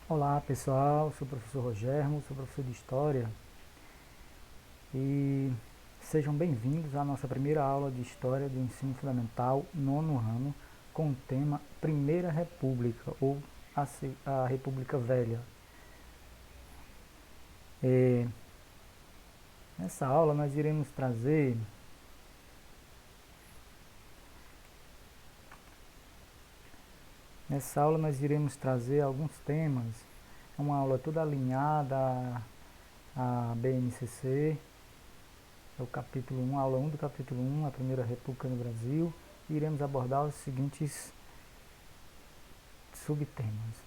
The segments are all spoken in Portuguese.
Olá pessoal, sou o professor Rogermo, sou professor de História e sejam bem-vindos à nossa primeira aula de História do Ensino Fundamental, nono ano, com o tema Primeira República ou a República Velha. E nessa aula nós iremos trazer alguns temas. É uma aula toda alinhada à BNCC, é o capítulo 1, aula 1 do capítulo 1, a Primeira República no Brasil, e iremos abordar os seguintes subtemas: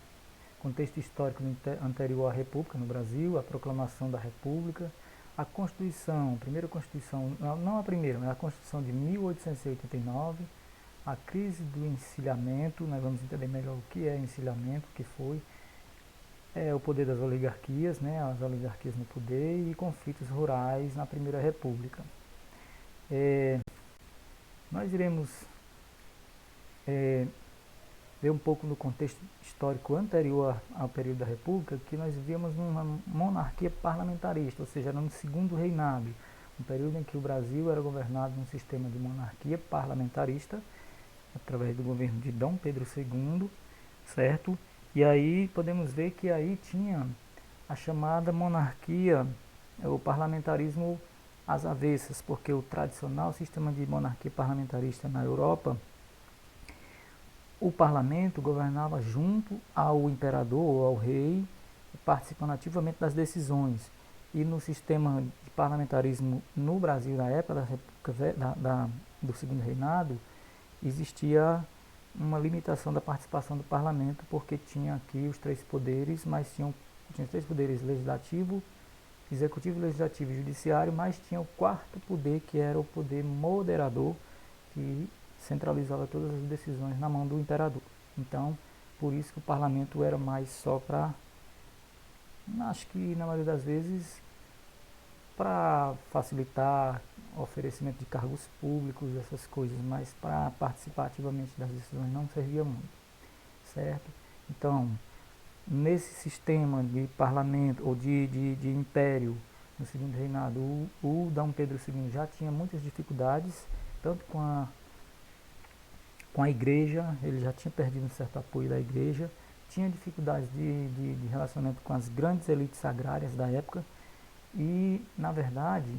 contexto histórico anterior à República no Brasil, a proclamação da República, a Constituição, a primeira Constituição, não a primeira, mas a Constituição de 1889, a crise do encilhamento, nós vamos entender melhor o que é encilhamento, o que foi, o poder das oligarquias, né, as oligarquias no poder e conflitos rurais na Primeira República. Nós iremos ver um pouco no contexto histórico anterior ao período da República, que nós vivíamos numa monarquia parlamentarista, ou seja, era no segundo reinado, um período em que o Brasil era governado num sistema de monarquia parlamentarista, através do governo de Dom Pedro II, certo? E aí podemos ver que aí tinha a chamada monarquia, o parlamentarismo às avessas, porque o tradicional sistema de monarquia parlamentarista na Europa, o parlamento governava junto ao imperador ou ao rei, participando ativamente das decisões. E no sistema de parlamentarismo no Brasil, na época da República, do Segundo Reinado, existia uma limitação da participação do parlamento, porque tinha aqui os três poderes, mas tinha os três poderes: legislativo, executivo, legislativo e judiciário, mas tinha o quarto poder, que era o poder moderador, que centralizava todas as decisões na mão do imperador. Então, por isso que o parlamento era mais só para, acho que na maioria das vezes, para facilitar o oferecimento de cargos públicos, essas coisas, mas para participar ativamente das decisões não servia muito, certo? Então, nesse sistema de parlamento ou de império no segundo reinado, o Dom Pedro II já tinha muitas dificuldades, tanto com a igreja, ele já tinha perdido um certo apoio da igreja, tinha dificuldades de relacionamento com as grandes elites agrárias da época e, na verdade,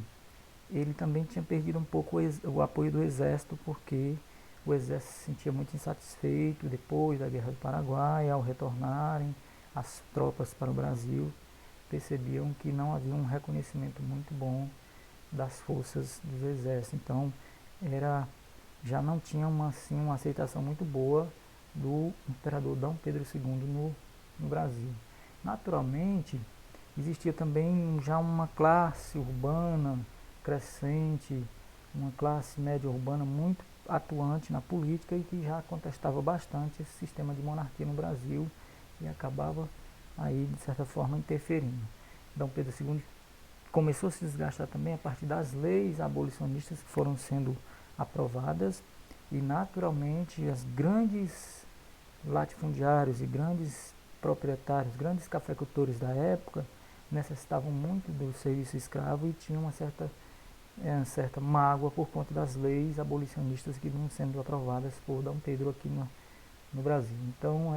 ele também tinha perdido um pouco o apoio do exército, porque o exército se sentia muito insatisfeito depois da Guerra do Paraguai. Ao retornarem as tropas para o Brasil, percebiam que não havia um reconhecimento muito bom das forças do exército. Então, já não tinha uma aceitação muito boa do imperador Dom Pedro II no Brasil. Naturalmente, existia também já uma classe urbana crescente, uma classe média urbana muito atuante na política e que já contestava bastante esse sistema de monarquia no Brasil e acabava aí, de certa forma, interferindo. Dom Pedro II começou a se desgastar também a partir das leis abolicionistas que foram sendo aprovadas e, naturalmente, as grandes latifundiários e grandes proprietários, grandes cafeicultores da época necessitavam muito do serviço escravo e tinham uma certa mágoa por conta das leis abolicionistas que vinham sendo aprovadas por Dom Pedro aqui no Brasil. Então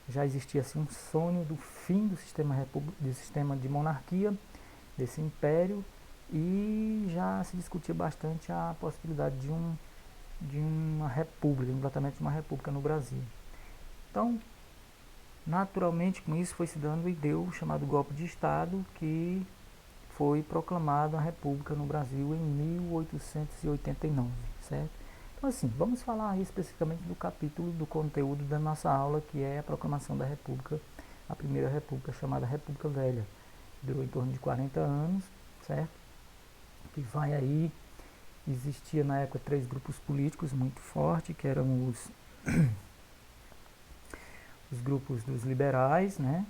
já existia assim um sonho do fim do sistema de monarquia, desse império, e já se discutia bastante a possibilidade de uma república, um implantamento de uma república no Brasil. Então, naturalmente, com isso foi se dando e deu o chamado golpe de Estado, que foi proclamada a República no Brasil em 1889, certo? Então, assim, vamos falar especificamente do capítulo do conteúdo da nossa aula, que é a proclamação da República, a Primeira República, chamada República Velha. Durou em torno de 40 anos, certo? Que vai aí, existia na época três grupos políticos muito fortes, que eram os grupos dos liberais, né?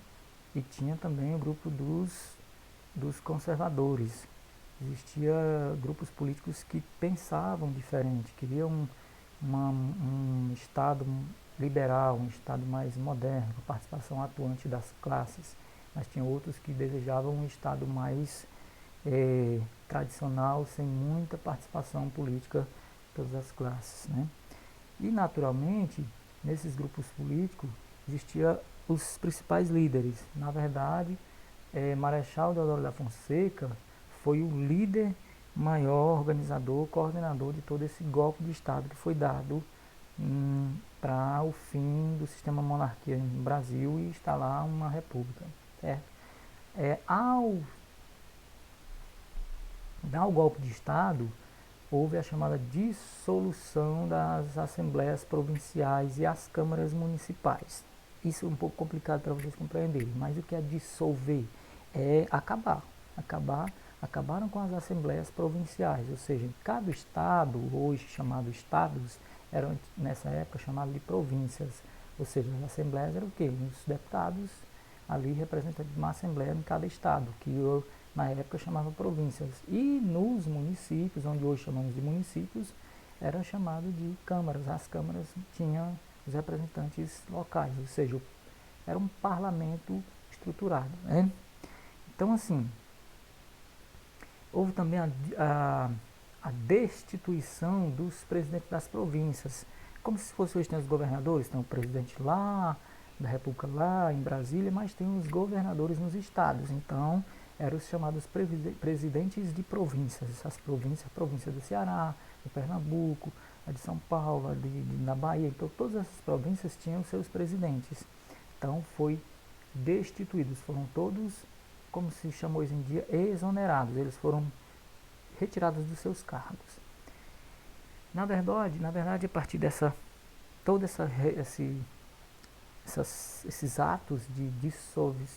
E tinha também o grupo dos conservadores. Existia grupos políticos que pensavam diferente, queriam um Estado liberal, um Estado mais moderno, com participação atuante das classes, mas tinha outros que desejavam um Estado mais tradicional, sem muita participação política de todas as classes, né? E, naturalmente, nesses grupos políticos existiam os principais líderes. Na verdade, Marechal Deodoro da Fonseca foi o líder maior, organizador, coordenador de todo esse golpe de Estado que foi dado para o fim do sistema monarquia no Brasil e instalar uma república. Certo? Ao dar o golpe de Estado, houve a chamada dissolução das assembleias provinciais e as câmaras municipais. Isso é um pouco complicado para vocês compreenderem, mas o que é dissolver? É acabaram com as assembleias provinciais, ou seja, cada estado, hoje chamado estados, eram nessa época chamados de províncias, ou seja, as assembleias eram o quê? Os deputados ali representantes de uma assembleia em cada estado, que na época chamava províncias, e nos municípios, onde hoje chamamos de municípios, era chamado de câmaras. As câmaras tinham os representantes locais, ou seja, era um parlamento estruturado, né? Então, assim, houve também a destituição dos presidentes das províncias, como se fosse hoje tem os governadores, tem o presidente lá, da república lá em Brasília, mas tem os governadores nos estados. Então, eram os chamados presidentes de províncias. Essas províncias, a província do Ceará, de Pernambuco, a de São Paulo, na Bahia. Então, todas essas províncias tinham seus presidentes. Então, foi destituídos. Foram todos, como se chama hoje em dia, exonerados. Eles foram retirados dos seus cargos. Na verdade, a partir toda esses atos de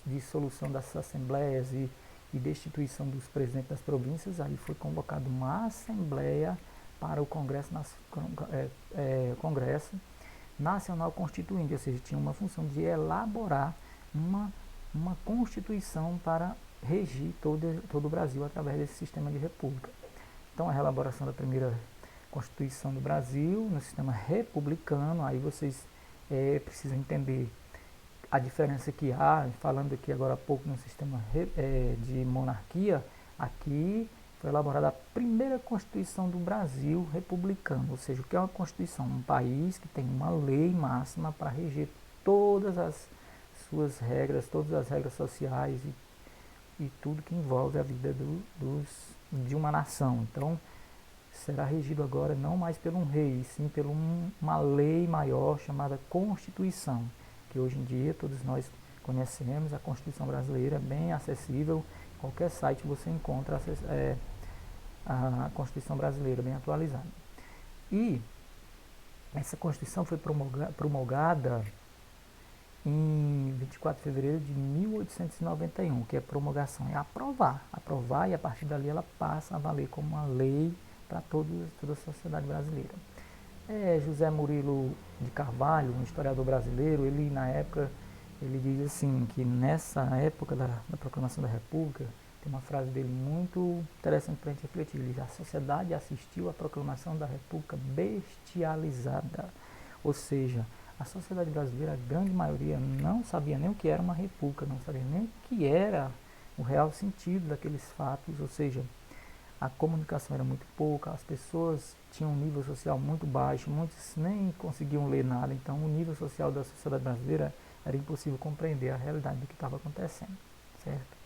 dissolução das assembleias e destituição dos presidentes das províncias, aí foi convocada uma assembleia para o Congresso Nacional Constituinte, ou seja, tinha uma função de elaborar uma constituição para regir todo o Brasil através desse sistema de república. Então, a elaboração da primeira Constituição do Brasil, no sistema republicano, aí vocês precisam entender a diferença que há, falando aqui agora há pouco no sistema de monarquia, aqui foi elaborada a primeira Constituição do Brasil republicano, ou seja, o que é uma Constituição? Um país que tem uma lei máxima para reger todas as suas regras, todas as regras sociais e tudo que envolve a vida de uma nação. Então, será regido agora não mais pelo um rei, sim por uma lei maior chamada Constituição, que hoje em dia todos nós conhecemos. A Constituição brasileira é bem acessível, em qualquer site você encontra a Constituição brasileira bem atualizada. E essa Constituição foi promulgada em 24 de fevereiro de 1891, que é promulgação, é aprovar, e a partir dali ela passa a valer como uma lei para toda a sociedade brasileira. José Murilo de Carvalho, um historiador brasileiro, ele na época, ele diz assim, que nessa época da proclamação da República, tem uma frase dele muito interessante para a gente refletir, ele diz: a sociedade assistiu à proclamação da República bestializada, ou seja, a sociedade brasileira, a grande maioria, não sabia nem o que era uma república, não sabia nem o que era o real sentido daqueles fatos, ou seja, a comunicação era muito pouca, as pessoas tinham um nível social muito baixo, muitos nem conseguiam ler nada, então o nível social da sociedade brasileira era impossível compreender a realidade do que estava acontecendo, certo?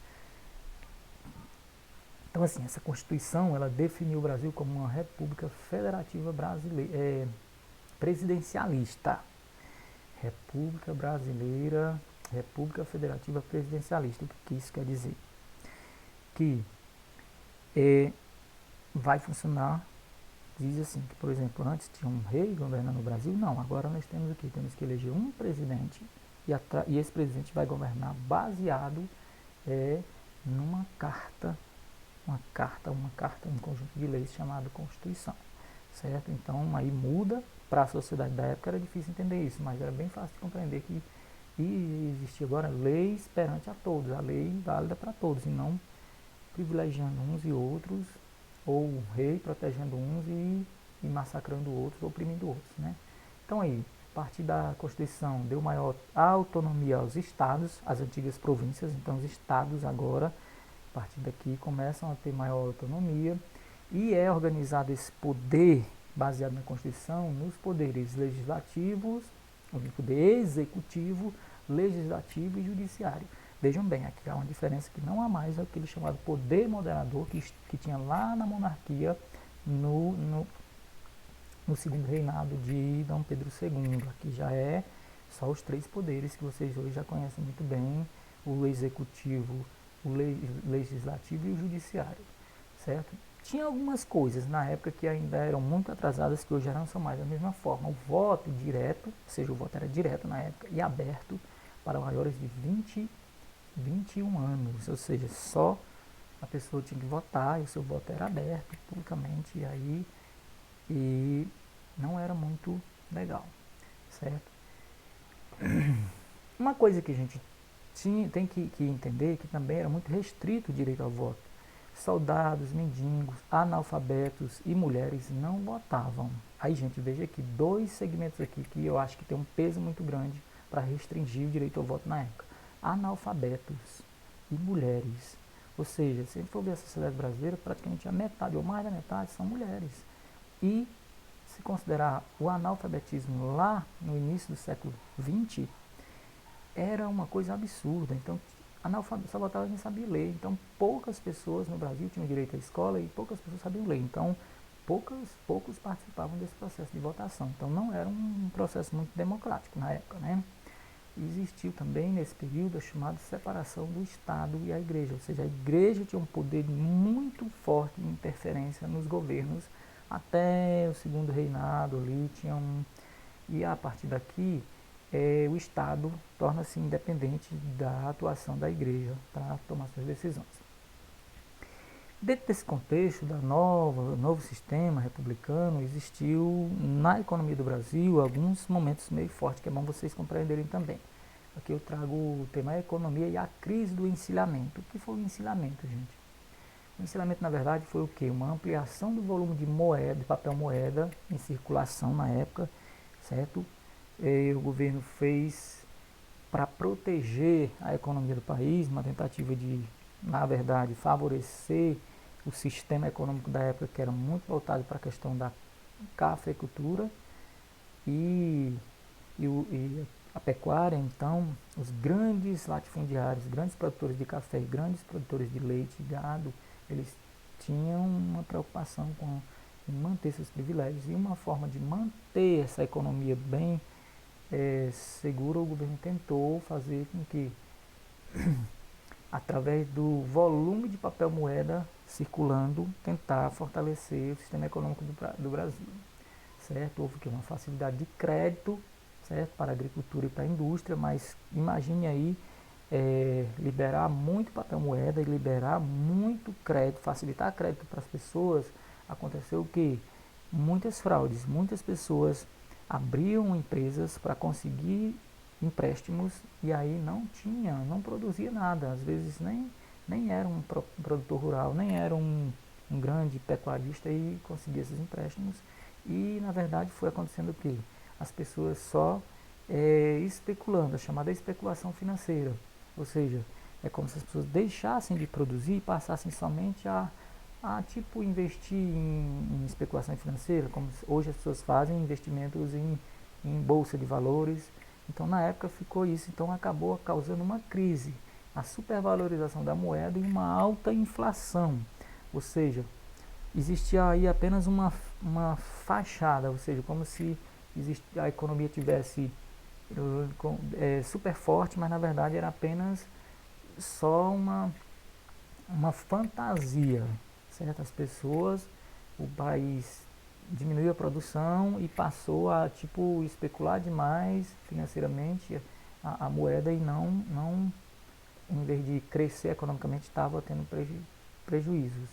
Então, assim, essa Constituição, ela definiu o Brasil como uma república federativa brasileira, presidencialista. República Brasileira, República Federativa Presidencialista. O que isso quer dizer? Que vai funcionar, diz assim, que por exemplo, antes tinha um rei governando o Brasil, não, agora nós temos o quê? Temos que eleger um presidente e esse presidente vai governar baseado numa carta, um conjunto de leis chamado Constituição, certo? Então aí muda, para a sociedade da época era difícil entender isso, mas era bem fácil de compreender que existia agora leis perante a todos, a lei válida para todos, e não privilegiando uns e outros, ou o rei protegendo uns e massacrando outros, oprimindo outros, né? Então aí, A partir da Constituição, deu maior autonomia aos estados, às antigas províncias. Então, os estados agora, a partir daqui, começam a ter maior autonomia. E é organizado esse poder, baseado na Constituição, nos poderes legislativos, no poder executivo, legislativo e judiciário. Vejam bem, aqui há uma diferença que não há mais aquele chamado poder moderador que tinha lá na monarquia no segundo reinado de Dom Pedro II. Aqui já é só os três poderes que vocês hoje já conhecem muito bem, o executivo, o legislativo e o judiciário, certo? Tinha algumas coisas na época que ainda eram muito atrasadas, que hoje já não são mais da mesma forma. O voto direto, ou seja, o voto era direto na época e aberto para maiores de 21 anos, ou seja, só a pessoa tinha que votar e o seu voto era aberto publicamente, e não era muito legal, certo? Uma coisa que a gente tem que entender, que também era muito restrito o direito ao voto. Soldados, mendigos, analfabetos e mulheres não votavam. Aí, gente, veja aqui dois segmentos aqui que eu acho que tem um peso muito grande para restringir o direito ao voto na época. Analfabetos e mulheres. Ou seja, se a gente for ver a sociedade brasileira, praticamente a metade ou mais da metade são mulheres. E se considerar o analfabetismo lá no início do século XX, era uma coisa absurda. Então, só votava quem sabia ler. Então, poucas pessoas no Brasil tinham direito à escola e poucas pessoas sabiam ler. Então, poucos participavam desse processo de votação. Então, não era um processo muito democrático na época, né? Existiu também nesse período a chamada separação do Estado e a Igreja, ou seja, a Igreja tinha um poder muito forte de interferência nos governos até o segundo reinado ali, e a partir daqui o Estado torna-se independente da atuação da Igreja para tomar suas decisões. Dentro desse contexto do novo sistema republicano, existiu na economia do Brasil alguns momentos meio fortes, que é bom vocês compreenderem também. Aqui eu trago o tema economia e a crise do encilhamento. O que foi o encilhamento, gente? O encilhamento, na verdade, foi o quê? Uma ampliação do volume de moeda, de papel moeda em circulação na época, certo? O governo fez para proteger a economia do país, uma tentativa de, na verdade, favorecer o sistema econômico da época, que era muito voltado para a questão da cafeicultura e a pecuária. Então, os grandes latifundiários, grandes produtores de café, grandes produtores de leite e gado, eles tinham uma preocupação em manter seus privilégios, e uma forma de manter essa economia bem segura, o governo tentou fazer com que, através do volume de papel moeda circulando, tentar fortalecer o sistema econômico do Brasil, certo? Houve uma facilidade de crédito, certo, para a agricultura e para a indústria, mas imagine aí liberar muito papel moeda e liberar muito crédito, facilitar crédito para as pessoas. Aconteceu o que? Muitas fraudes, muitas pessoas abriam empresas para conseguir empréstimos e aí não produzia nada, às vezes nem era um produtor rural, nem era um grande pecuarista e conseguia esses empréstimos. E na verdade foi acontecendo o que? As pessoas só especulando, a chamada especulação financeira, ou seja, é como se as pessoas deixassem de produzir e passassem somente a tipo investir em especulação financeira, como hoje as pessoas fazem investimentos em bolsa de valores. Então na época ficou isso, então acabou causando uma crise, a supervalorização da moeda e uma alta inflação, ou seja, existia aí apenas uma fachada, ou seja, como se a economia tivesse super forte, mas na verdade era apenas só uma fantasia, certo? As pessoas, o país diminuiu a produção e passou a tipo especular demais financeiramente a moeda, e não, em vez de crescer economicamente, estava tendo prejuízos.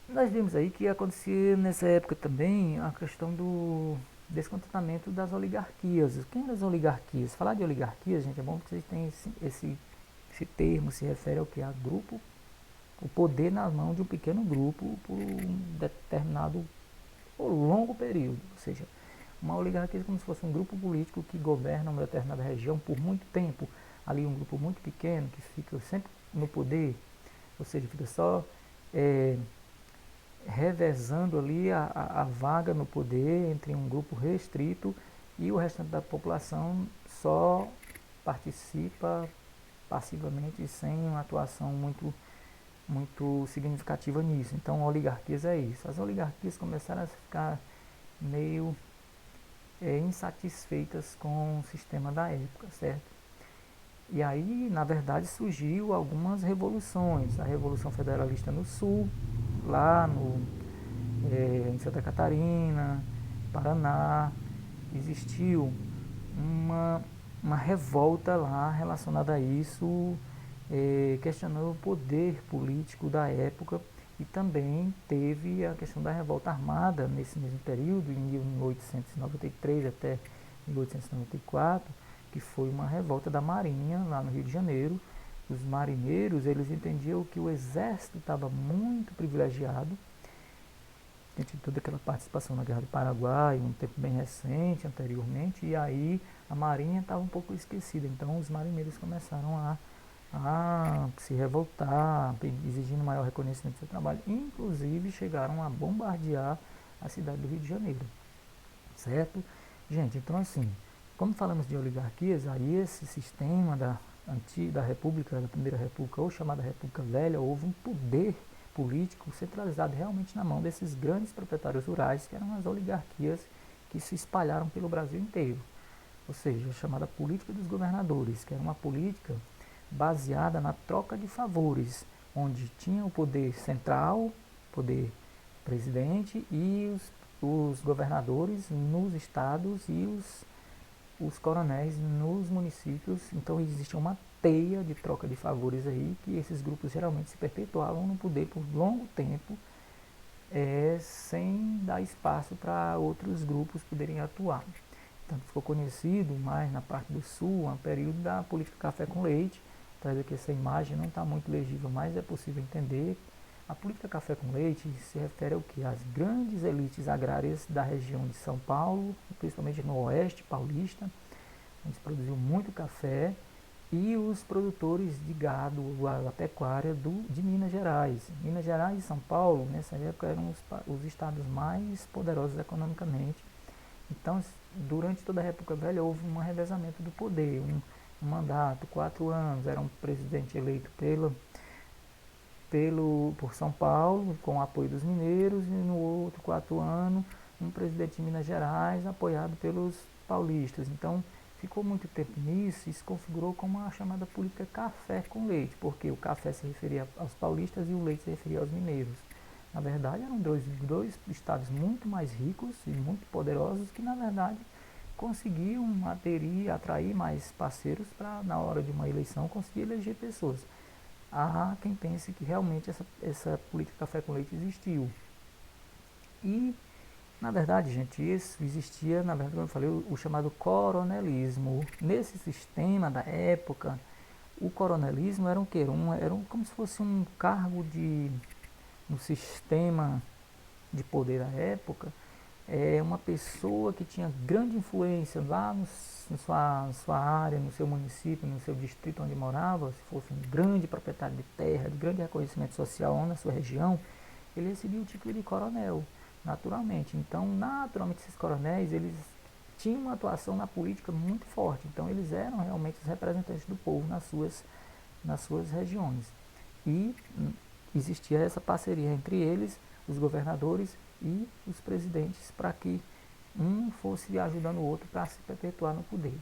Nós vimos aí que acontecia nessa época também a questão do descontentamento das oligarquias. Quem eram as oligarquias? Falar de oligarquias, gente, é bom que vocês tenham esse termo, se refere ao que? A grupo, o poder na mão de um pequeno grupo por um determinado ou longo período. Ou seja, Uma oligarquia é como se fosse um grupo político que governa uma determinada região por muito tempo, ali um grupo muito pequeno que fica sempre no poder, ou seja, fica só é, revezando ali a vaga no poder entre um grupo restrito e o restante da população só participa passivamente sem uma atuação muito significativa nisso. Então, oligarquias é isso. As oligarquias começaram a ficar meio insatisfeitas com o sistema da época, certo? E aí, na verdade, surgiu algumas revoluções. A Revolução Federalista no Sul, lá em Santa Catarina, Paraná, existiu uma, uma revolta lá relacionada a isso, questionando o poder político da época, e também teve a questão da revolta armada nesse mesmo período, em 1893 até 1894, que foi uma revolta da Marinha lá no Rio de Janeiro. Os marinheiros, eles entendiam que o exército estava muito privilegiado, de toda aquela participação na Guerra do Paraguai, um tempo bem recente, anteriormente, e aí a Marinha estava um pouco esquecida. Então os marinheiros começaram a se revoltar, exigindo maior reconhecimento do seu trabalho. Inclusive chegaram a bombardear a cidade do Rio de Janeiro, certo? Gente, então assim, como falamos de oligarquias, aí esse sistema da República, da Primeira República, ou chamada República Velha, houve um poder político centralizado realmente na mão desses grandes proprietários rurais, que eram as oligarquias que se espalharam pelo Brasil inteiro. Ou seja, a chamada política dos governadores, que era uma política baseada na troca de favores, onde tinha o poder central, poder presidente, e os governadores nos estados e os coronéis nos municípios. Então existia uma teia de troca de favores aí, que esses grupos geralmente se perpetuavam no poder por longo tempo, sem dar espaço para outros grupos poderem atuar. Tanto ficou conhecido mais na parte do sul, um período da política café com leite. Traz aqui essa imagem, não está muito legível, mas é possível entender. A política café com leite se refere ao que? Às grandes elites agrárias da região de São Paulo, principalmente no oeste paulista, onde se produziu muito café, e os produtores de gado, a pecuária de Minas Gerais. Minas Gerais e São Paulo, nessa época, eram os estados mais poderosos economicamente. Então, durante toda a República Velha, houve um revezamento do poder, um mandato, 4 anos, era um presidente eleito por São Paulo, com o apoio dos mineiros, e no outro 4 anos, um presidente de Minas Gerais, apoiado pelos paulistas. Então, ficou muito tempo nisso e se configurou como a chamada política café com leite, porque o café se referia aos paulistas e o leite se referia aos mineiros. Na verdade, eram dois estados muito mais ricos e muito poderosos que, na verdade, conseguiam atrair mais parceiros para, na hora de uma eleição, conseguir eleger pessoas. Há quem pense que realmente essa política café com leite existiu. E, na verdade, gente, isso existia, na verdade, como eu falei, o chamado coronelismo. Nesse sistema da época, o coronelismo era um quê? Era como se fosse um cargo no sistema de poder da época, uma pessoa que tinha grande influência lá na sua área, no seu município, no seu distrito onde morava, se fosse um grande proprietário de terra, de grande reconhecimento social ou na sua região, ele recebia o título de coronel, naturalmente. Então, naturalmente, esses coronéis, eles tinham uma atuação na política muito forte. Então, eles eram realmente os representantes do povo nas suas regiões. E existia essa parceria entre eles, os governadores e os presidentes, para que um fosse ajudando o outro para se perpetuar no poder.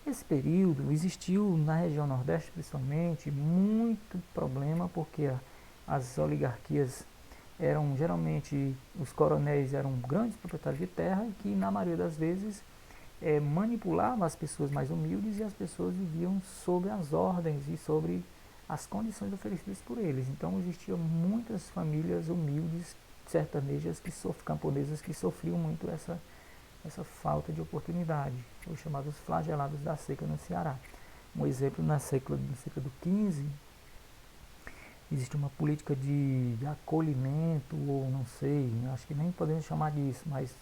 Nesse período existiu na região Nordeste principalmente muito problema, porque as oligarquias eram geralmente, os coronéis eram grandes proprietários de terra e que na maioria das vezes manipulavam as pessoas mais humildes, e as pessoas viviam sob as ordens e sobre as condições oferecidas por eles. Então existiam muitas famílias humildes sertanejas, camponesas, que sofriam muito essa falta de oportunidade, os chamados flagelados da seca no Ceará. Um exemplo, na seca do 15, existe uma política de acolhimento, ou não sei, acho que nem podemos chamar disso, mas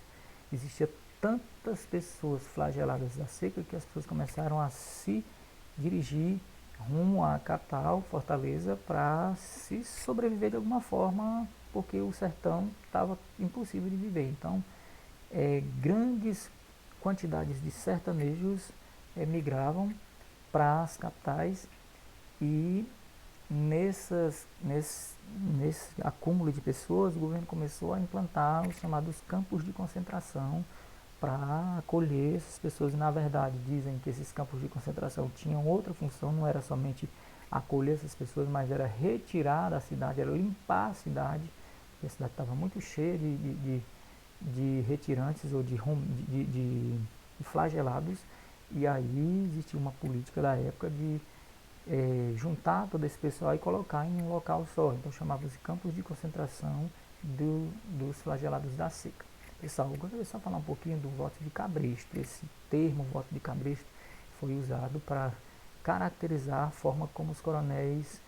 existia tantas pessoas flageladas da seca que as pessoas começaram a se dirigir rumo à capital, Fortaleza, para se sobreviver de alguma forma, porque o sertão estava impossível de viver. Então, grandes quantidades de sertanejos migravam para as capitais e nesse acúmulo de pessoas, o governo começou a implantar os chamados campos de concentração para acolher essas pessoas. E, na verdade, dizem que esses campos de concentração tinham outra função, não era somente acolher essas pessoas, mas era retirar da cidade, era limpar a cidade, porque a cidade estava muito cheia de retirantes ou de flagelados. E aí existia uma política da época de juntar todo esse pessoal e colocar em um local só. Então chamavam-se campos de concentração dos flagelados da seca. Pessoal, eu gostaria só de falar um pouquinho do voto de Cabresto. Esse termo, voto de Cabresto, foi usado para caracterizar a forma como os coronéis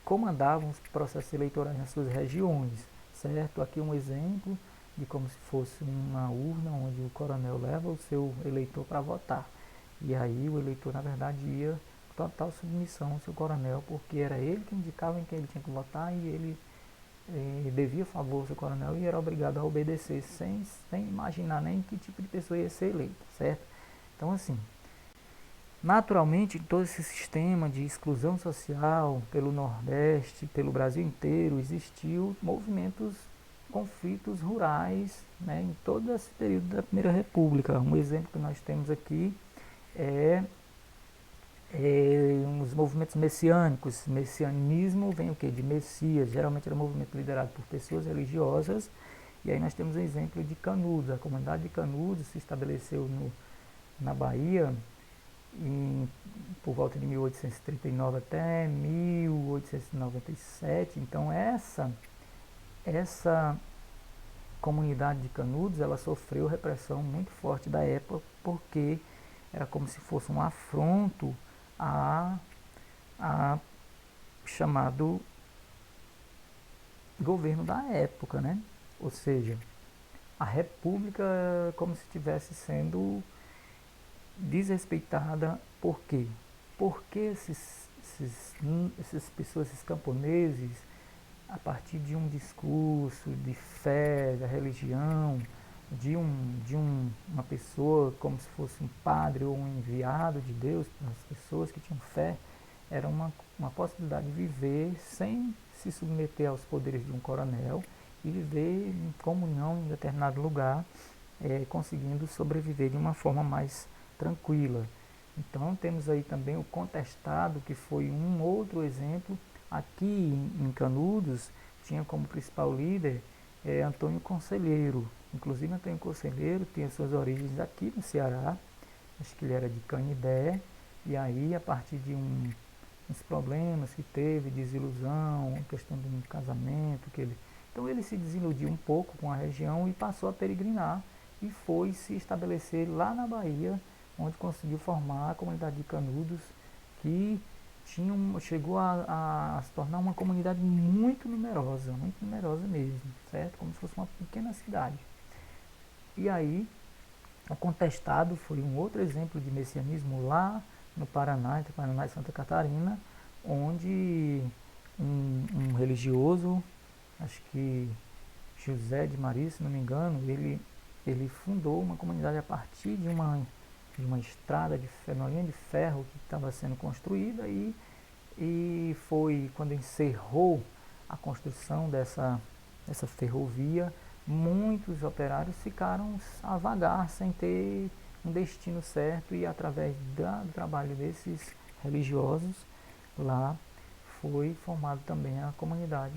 comandavam os processos eleitorais nas suas regiões, certo? Aqui um exemplo de como se fosse uma urna onde o coronel leva o seu eleitor para votar. E aí o eleitor, na verdade, ia total submissão ao seu coronel, porque era ele que indicava em quem ele tinha que votar e ele devia favor ao seu coronel e era obrigado a obedecer sem imaginar nem que tipo de pessoa ia ser eleita, certo? Então, assim, naturalmente, todo esse sistema de exclusão social pelo Nordeste, pelo Brasil inteiro, existiu movimentos, conflitos rurais, né, em todo esse período da Primeira República. Um exemplo que nós temos aqui é os movimentos messiânicos. Messianismo vem o quê? De Messias. Geralmente era um movimento liderado por pessoas religiosas. E aí nós temos o exemplo de Canudos. A comunidade de Canudos se estabeleceu na Bahia por volta de 1839 até 1897. Então essa comunidade de Canudos, ela sofreu repressão muito forte da época, porque era como se fosse um afronto a chamado governo da época, né? Ou seja, a república como se estivesse sendo desrespeitada. Por quê? Porque essas pessoas, esses camponeses, a partir de um discurso de fé, da religião, uma pessoa como se fosse um padre ou um enviado de Deus para as pessoas que tinham fé, era uma possibilidade de viver sem se submeter aos poderes de um coronel e viver em comunhão em determinado lugar, conseguindo sobreviver de uma forma mais tranquila. Então temos aí também o contestado, que foi um outro exemplo. Aqui em Canudos tinha como principal líder Antônio Conselheiro. Inclusive Antônio Conselheiro tem as suas origens aqui no Ceará. Acho que ele era de Canidé. E aí, a partir de uns problemas que teve, desilusão, questão de um casamento, então ele se desiludiu um pouco com a região e passou a peregrinar e foi se estabelecer lá na Bahia, onde conseguiu formar a comunidade de Canudos, que chegou a se tornar uma comunidade muito numerosa mesmo, certo? Como se fosse uma pequena cidade. E aí, o contestado foi um outro exemplo de messianismo lá no Paraná, entre Paraná e Santa Catarina, onde um religioso, acho que José de Maria, se não me engano, ele fundou uma comunidade a partir de uma estrada uma linha de ferro que estava sendo construída, e foi quando encerrou a construção dessa ferrovia, muitos operários ficaram a vagar sem ter um destino certo, e através do trabalho desses religiosos lá foi formado também a comunidade.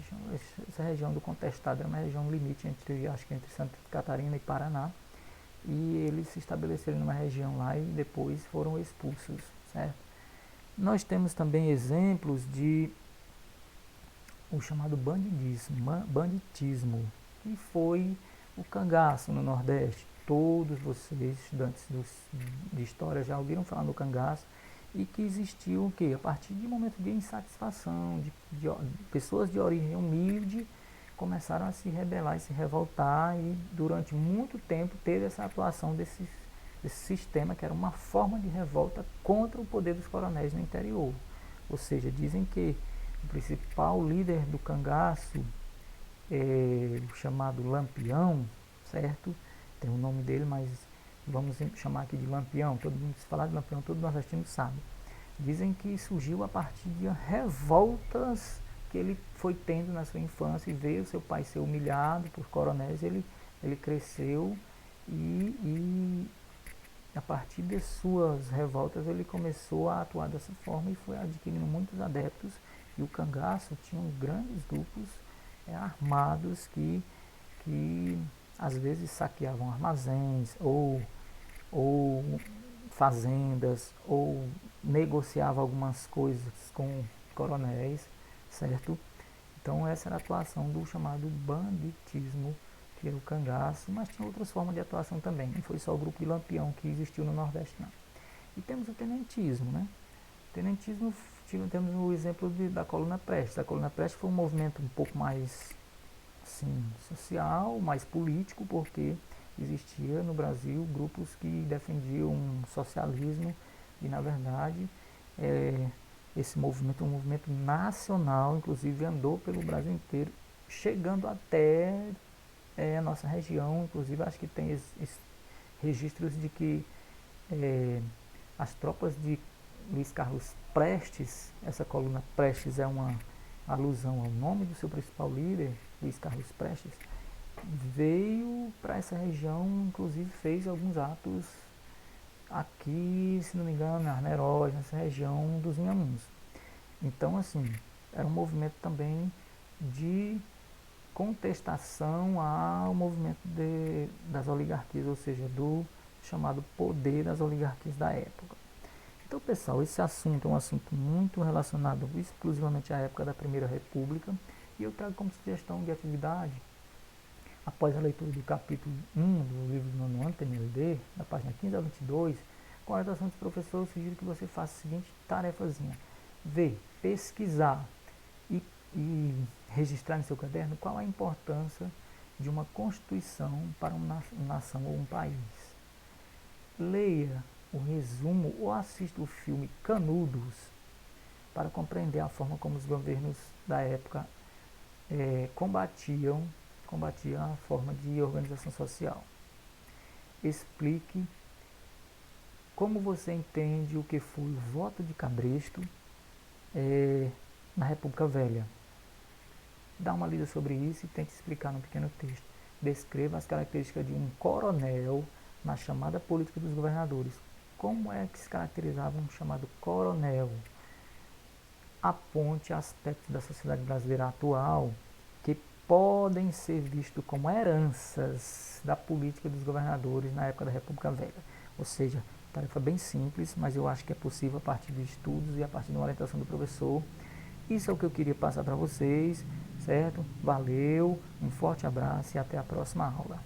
Essa região do Contestado é uma região limite acho que entre Santa Catarina e Paraná, e eles se estabeleceram numa região lá e depois foram expulsos, certo? Nós temos também exemplos de o chamado banditismo, que foi o cangaço no Nordeste. Todos vocês, estudantes de história, já ouviram falar no cangaço, e que existiu o quê? A partir de um momento de insatisfação, de pessoas de origem humilde começaram a se rebelar e se revoltar, e durante muito tempo teve essa atuação desse sistema, que era uma forma de revolta contra o poder dos coronéis no interior. Ou seja, dizem que o principal líder do cangaço, o chamado Lampião, certo? Tem o nome dele, mas vamos chamar aqui de Lampião. Todo mundo, se falar de Lampião, todo nordestino sabe. Dizem que surgiu a partir de revoltas que ele foi tendo na sua infância, e veio seu pai ser humilhado por coronéis. Ele cresceu e a partir de suas revoltas ele começou a atuar dessa forma e foi adquirindo muitos adeptos. E o cangaço tinha grandes grupos armados que às vezes saqueavam armazéns ou fazendas, ou negociava algumas coisas com coronéis, certo? Então essa era a atuação do chamado banditismo, que era o cangaço, mas tinha outras formas de atuação também, não foi só o grupo de Lampião que existiu no Nordeste, não. E temos o tenentismo, né? O tenentismo, temos o exemplo da Coluna Prestes. A Coluna Prestes foi um movimento um pouco mais assim, social, mais político, porque existia no Brasil grupos que defendiam um socialismo e, na verdade, esse movimento é um movimento nacional, inclusive andou pelo Brasil inteiro, chegando até a nossa região. Inclusive, acho que tem registros de que as tropas de Luiz Carlos Prestes, essa coluna Prestes é uma alusão ao nome do seu principal líder, Luiz Carlos Prestes, veio para essa região, inclusive fez alguns atos aqui, se não me engano, na Arneróis, nessa região dos Inhamuns. Então, assim, era um movimento também de contestação ao movimento das oligarquias, ou seja, do chamado poder das oligarquias da época. Então, pessoal, esse assunto é um assunto muito relacionado exclusivamente à época da Primeira República, e eu trago como sugestão de atividade, após a leitura do capítulo 1 do livro do nono ano, PNLD, da página 15 a 22, com a orientação dos professores, eu sugiro que você faça a seguinte tarefazinha: ver, pesquisar e registrar em seu caderno qual a importância de uma Constituição para uma nação ou um país. Leia o resumo ou assista o filme Canudos para compreender a forma como os governos da época combatiam a forma de organização social. Explique como você entende o que foi o voto de Cabresto na República Velha. Dá uma lida sobre isso e tente explicar no pequeno texto. Descreva as características de um coronel na chamada política dos governadores. Como é que se caracterizava um chamado coronel? Aponte aspectos da sociedade brasileira atual que podem ser vistos como heranças da política dos governadores na época da República Velha. Ou seja, tarefa bem simples, mas eu acho que é possível a partir de estudos e a partir de uma orientação do professor. Isso é o que eu queria passar para vocês, certo? Valeu, um forte abraço e até a próxima aula.